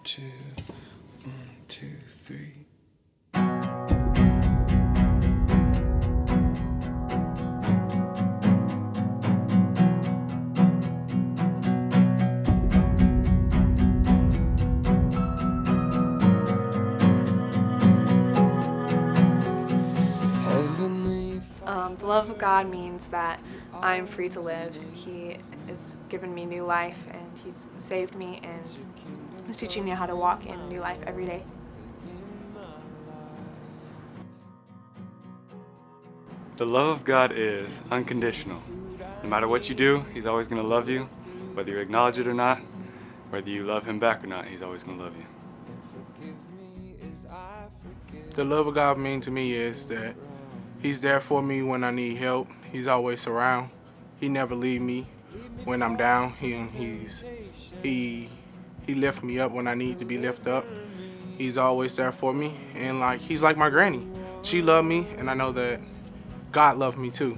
two, one, two, three. The love of God means that I'm free to live. He has given me new life, and He's saved me, and He's teaching me how to walk in new life every day. The love of God is unconditional. No matter what you do, He's always going to love you, whether you acknowledge it or not, whether you love Him back or not, He's always going to love you. The love of God means to me is that He's there for me when I need help. He's always around. He never leave me when I'm down. He lifts me up when I need to be lifted up. He's always there for me, and He's like my granny. She loved me, and I know that God loved me too.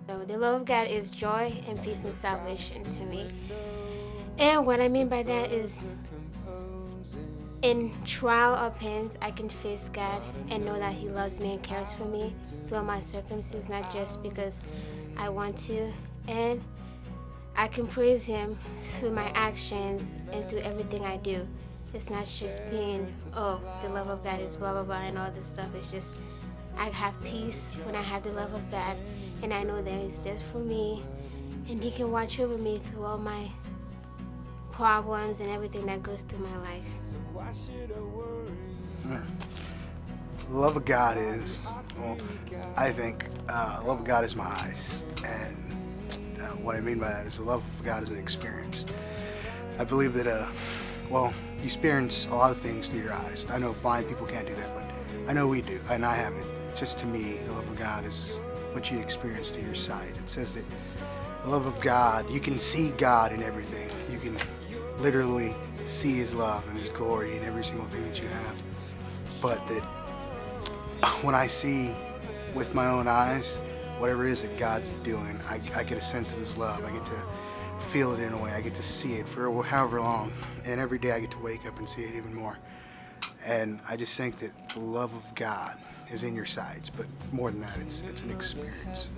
So the love of God is joy and peace and salvation to me. And what I mean by that is, in trial or pains, I can face God and know that He loves me and cares for me through my circumstances, not just because I want to. And I can praise Him through my actions and through everything I do. It's not just being, oh, the love of God is blah, blah, blah, and all this stuff. It's just, I have peace when I have the love of God, and I know that He's there for me, and He can watch over me through all my problems and everything that goes through my life. The love of God is, I think the love of God is my eyes. And what I mean by that is the love of God is an experience. I believe that, you experience a lot of things through your eyes. I know blind people can't do that, but I know we do, and I have it. Just to me, the love of God is what you experience through your sight. It says that the love of God, you can see God in everything. You can literally see His love and His glory in every single thing that you have. But that when I see with my own eyes whatever it is that God's doing, I get a sense of His love. I get to feel it in a way. I get to see it for however long. And every day I get to wake up and see it even more. And I just think that the love of God is in your sights, but more than that, it's an experience.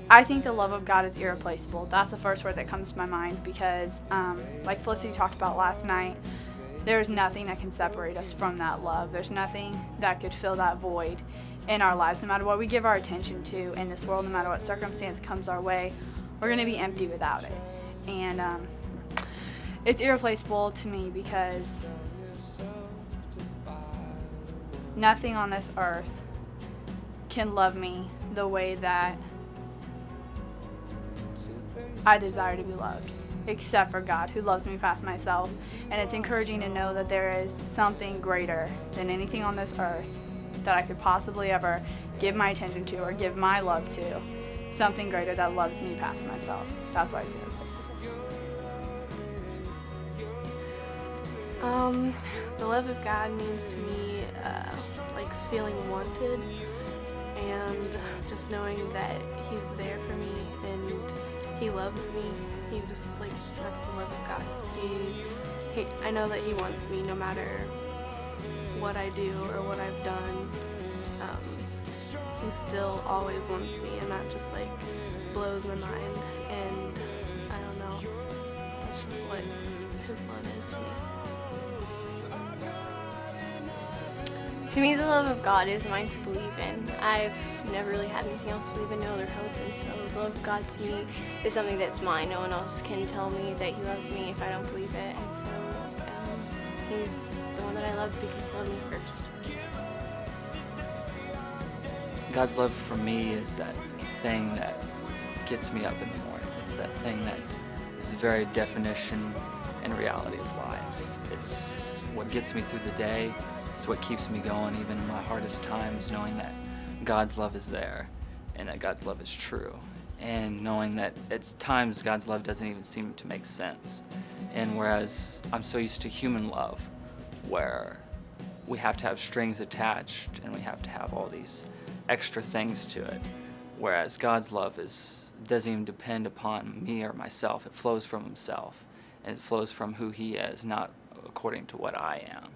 I think the love of God is irreplaceable. That's the first word that comes to my mind because, like Felicity talked about last night, there's nothing that can separate us from that love. There's nothing that could fill that void in our lives. No matter what we give our attention to in this world, no matter what circumstance comes our way, we're going to be empty without it. And it's irreplaceable to me because nothing on this earth can love me the way that I desire to be loved, except for God, who loves me past myself. And it's encouraging to know that there is something greater than anything on this earth that I could possibly ever give my attention to or give my love to. Something greater that loves me past myself. That's why it's irreplaceable. The love of God means to me like feeling wanted, and just knowing that He's there for me and He loves me. He just that's the love of God. I know that He wants me no matter what I do or what I've done. He still always wants me, and that just blows my mind. And I don't know, that's just what His love is to me. To me, the love of God is mine to believe in. I've never really had anything else to believe in, no other hope, and so the love of God to me is something that's mine. No one else can tell me that He loves me if I don't believe it, and so He's the one that I love because He loved me first. God's love for me is that thing that gets me up in the morning. It's that thing that is the very definition and reality of life. It's what gets me through the day. It's what keeps me going even in my hardest times, knowing that God's love is there and that God's love is true. And knowing that at times God's love doesn't even seem to make sense. And whereas I'm so used to human love, where we have to have strings attached and we have to have all these extra things to it, Whereas God's love doesn't even depend upon me or myself. It flows from himself, and it flows from who he is, not according to what I am.